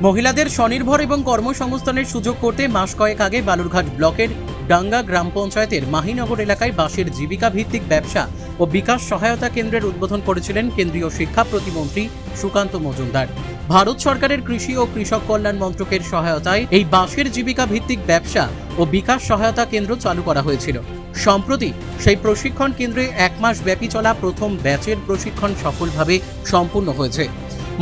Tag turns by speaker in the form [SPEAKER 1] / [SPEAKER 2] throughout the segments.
[SPEAKER 1] মহিলাদের স্বনির্ভর এবং কর্মসংস্থানের সুযোগ করতে মাস কয়েক আগে বালুরঘাট ব্লকের ডাঙ্গা গ্রাম পঞ্চায়েতের মাহিনগর এলাকায় বাঁশের জীবিকা ভিত্তিক ব্যবসা ও বিকাশ সহায়তা কেন্দ্রের উদ্বোধন করেছিলেন কেন্দ্রীয় শিক্ষা প্রতিমন্ত্রী সুকান্ত মজুমদার। ভারত সরকারের কৃষি ও কৃষক কল্যাণ মন্ত্রকের সহায়তায় এই বাঁশের জীবিকা ভিত্তিক ব্যবসা ও বিকাশ সহায়তা কেন্দ্র চালু করা হয়েছিল। সম্প্রতি সেই প্রশিক্ষণ কেন্দ্রে 1 মাস ব্যাপী চলা প্রথম ব্যাচের প্রশিক্ষণ সফলভাবে সম্পূর্ণ হয়েছে।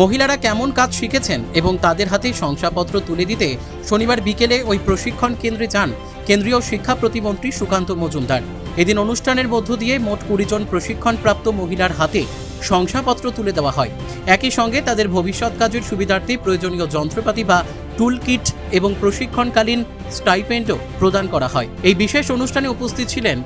[SPEAKER 1] মহিলারা কেমন কাজ শিখেছেন এবং তাদের হাতে শংসাপত্র তুলে দিতে শনিবার বিকেলে ওই প্রশিক্ষণ কেন্দ্রে যান কেন্দ্রীয় শিক্ষা প্রতিমন্ত্রী সুকান্ত মজুমদার। এদিন অনুষ্ঠানের মধ্য দিয়ে মোট 20 জন প্রশিক্ষণপ্রাপ্ত মহিলার হাতে শংসাপত্র তুলে দেওয়া হয়। একই সঙ্গে তাদের ভবিষ্যৎ কাজের সুবিধার্থে প্রয়োজনীয় যন্ত্রপাতি বা টুল কিট এবং প্রশিক্ষণকালীন স্টাইপেন্ডও প্রদান করা হয়। এই বিশেষ অনুষ্ঠানে উপস্থিত ছিলেন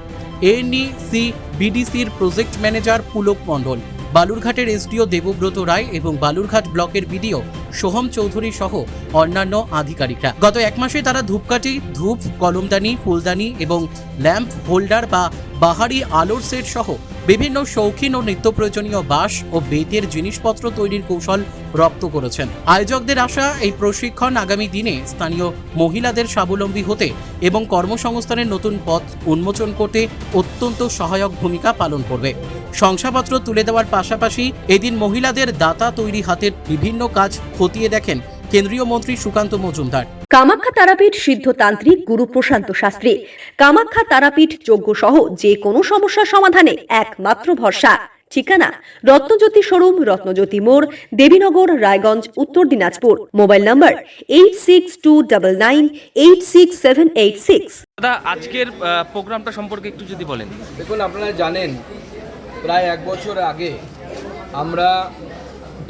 [SPEAKER 1] এনইসি বিডিসির প্রজেক্ট ম্যানেজার পুলক মণ্ডল, বালুরঘাটের এসডিও দেবব্রত রায় এবং বালুরঘাট ব্লকের বিডিও সোহম চৌধুরী সহ অন্যান্য আধিকারিকরা। গত 1 মাসে তারা ধূপকাঠি, ধূপ, কলমদানি, ফুলদানি এবং ল্যাম্প হোল্ডার বা বাহারি আলোর সেট সহ বিভিন্ন শৌখিন ও নিত্য প্রয়োজনীয় বাঁশ ও বেতের জিনিসপত্র তৈরির কৌশল রপ্ত করেছেন। আয়োজকদের আশা, এই প্রশিক্ষণ আগামী দিনে স্থানীয় মহিলাদের স্বাবলম্বী হতে এবং কর্মসংস্থানের নতুন পথ উন্মোচন করতে অত্যন্ত সহায়ক ভূমিকা পালন করবে। শংসাপত্র তুলে দেওয়ার পাশাপাশি এদিন মহিলাদের দাতা তৈরি হাতের বিভিন্ন কাজ খতিয়ে দেখেন কেন্দ্রীয় মন্ত্রী সুকান্ত মজুমদার।
[SPEAKER 2] কামাখ্যা তারাপীঠ সিদ্ধতান্ত্রিক গুরু প্রশান্ত শাস্ত্রী। কামাখ্যা তারাপীঠ যজ্ঞ সহ যে কোনো সমস্যার সমাধানে একমাত্র ভরসা। ঠিকানা রত্নজ্যোতি শোরুম, রত্নজ্যোতি মোড়, দেবীনগর, রায়গঞ্জ, উত্তর দিনাজপুর। মোবাইল নম্বর 8629986786।
[SPEAKER 3] দাদা, আজকের প্রোগ্রামটা সম্পর্কে একটু যদি বলেন।
[SPEAKER 4] দেখুন, আপনারা জানেন প্রায় 1 বছর আগে আমরা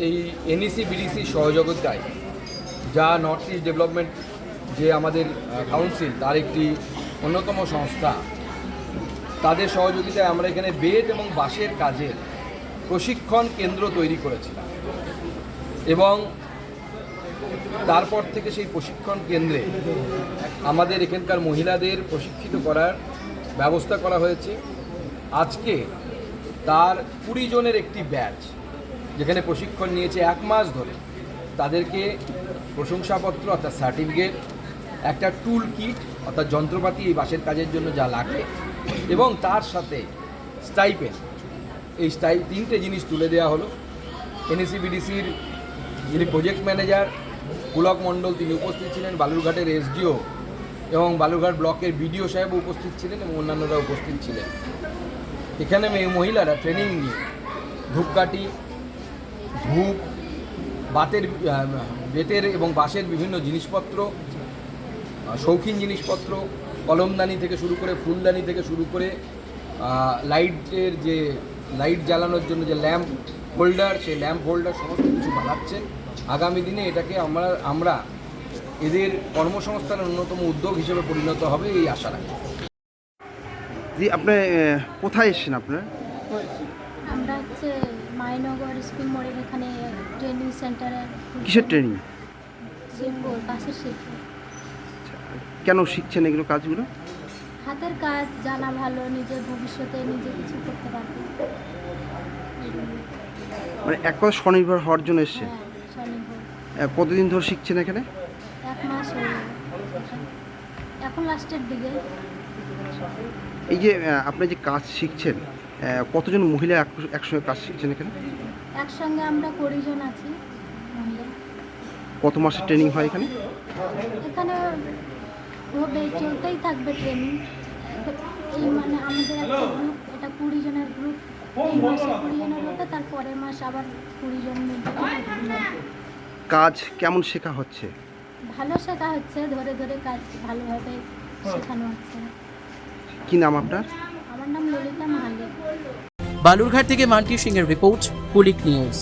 [SPEAKER 4] এই এনইসি বিডিসি সহযোগিতায়, যা নর্থ ইস্ট ডেভেলপমেন্ট যে আমাদের কাউন্সিল তার একটি অন্যতম সংস্থা, তাদের সহযোগিতায় আমরা এখানে বেত এবং বাঁশের কাজের প্রশিক্ষণ কেন্দ্র তৈরি করেছিলাম এবং তারপর থেকে সেই প্রশিক্ষণ কেন্দ্রে আমাদের এখানকার মহিলাদের প্রশিক্ষিত করার ব্যবস্থা করা হয়েছে। আজকে তার 20 জনের একটি ব্যাচ যেখানে প্রশিক্ষণ নিয়েছে 1 মাস ধরে, তাদেরকে প্রশংসাপত্র অর্থাৎ সার্টিফিকেট, একটা টুল কিট অর্থাৎ যন্ত্রপাতি এই বাঁশের কাজের জন্য যা লাগে, এবং তার সাথে স্টাইপেন্ড, এই 3টে জিনিস তুলে দেওয়া হলো। এনইসি বিডিসির যিনি প্রজেক্ট ম্যানেজার পুলক মণ্ডল তিনি উপস্থিত ছিলেন, বালুরঘাটের এসডিও এবং বালুরঘাট ব্লকের বিডিও সাহেব উপস্থিত ছিলেন এবং অন্যান্যরা উপস্থিত ছিলেন। এখানে মহিলারা ট্রেনিং নিয়ে ধূপকাঠি, ধূপ, বেতের এবং বাঁশের বিভিন্ন জিনিসপত্র, শৌখিন জিনিসপত্র, কলমদানি থেকে শুরু করে ফুলদানি থেকে শুরু করে লাইটের যে লাইট জ্বালানোর জন্য যে ল্যাম্প হোল্ডার, সেই ল্যাম্প হোল্ডার সমস্ত কিছু বানাচ্ছেন। আগামী দিনে এটাকে আমরা এদের কর্মসংস্থানের অন্যতম উদ্যোগ হিসেবে পরিণত হবে এই আশা রাখি।
[SPEAKER 5] আপনি কোথায় এসেছেন? আপনার
[SPEAKER 6] আমরা হচ্ছে মাহিনগর স্কুল মোড়ের এখানে ট্রেনিং সেন্টারে।
[SPEAKER 5] কিসের ট্রেনিং?
[SPEAKER 6] শিল্প, বাঁশের শিল্প।
[SPEAKER 5] কেন শিখছেন এগুলো কাজগুলো?
[SPEAKER 6] হাতের কাজ জানা ভালো, নিজের ভবিষ্যতে নিজে কিছু করতে পারবে।
[SPEAKER 5] মানে এক কথা স্বনির্ভর হওয়ার জন্য এসছে।
[SPEAKER 6] হ্যাঁ, স্বনির্ভর।
[SPEAKER 5] কতদিন ধরে শিখছেন এখানে?
[SPEAKER 6] 1 মাস হয়ে গেল, এখন লাস্টের দিকে।
[SPEAKER 5] এই যে আপনি যে কাজ শিখছেন, কতজন মহিলা একসঙ্গে কাজ শিখছেন এখানে?
[SPEAKER 6] একসঙ্গে আমরা 20 জন আছি মহিলা।
[SPEAKER 5] কত মাসের ট্রেনিং হয় এখানে?
[SPEAKER 6] এখানে হবে, চলতেই থাকবে ট্রেনিং। এই মানে আমাদের একটা গ্রুপ, এটা 20 জনের গ্রুপ। এই মাসে 20 জনের হবে, তার পরের মাস আবার 20 জন মিলে।
[SPEAKER 5] কাজ কেমন শেখা হচ্ছে?
[SPEAKER 6] ভালো শেখা হচ্ছে, ধরে ধরে কাজ ভালোভাবে শেখানো হচ্ছে।
[SPEAKER 5] কি নাম আপনার?
[SPEAKER 6] আমার নাম ললিতা মাহালি।
[SPEAKER 1] বালুরঘাট থেকে মান্টি সিং এর রিপোর্ট, কুলিক নিউজ।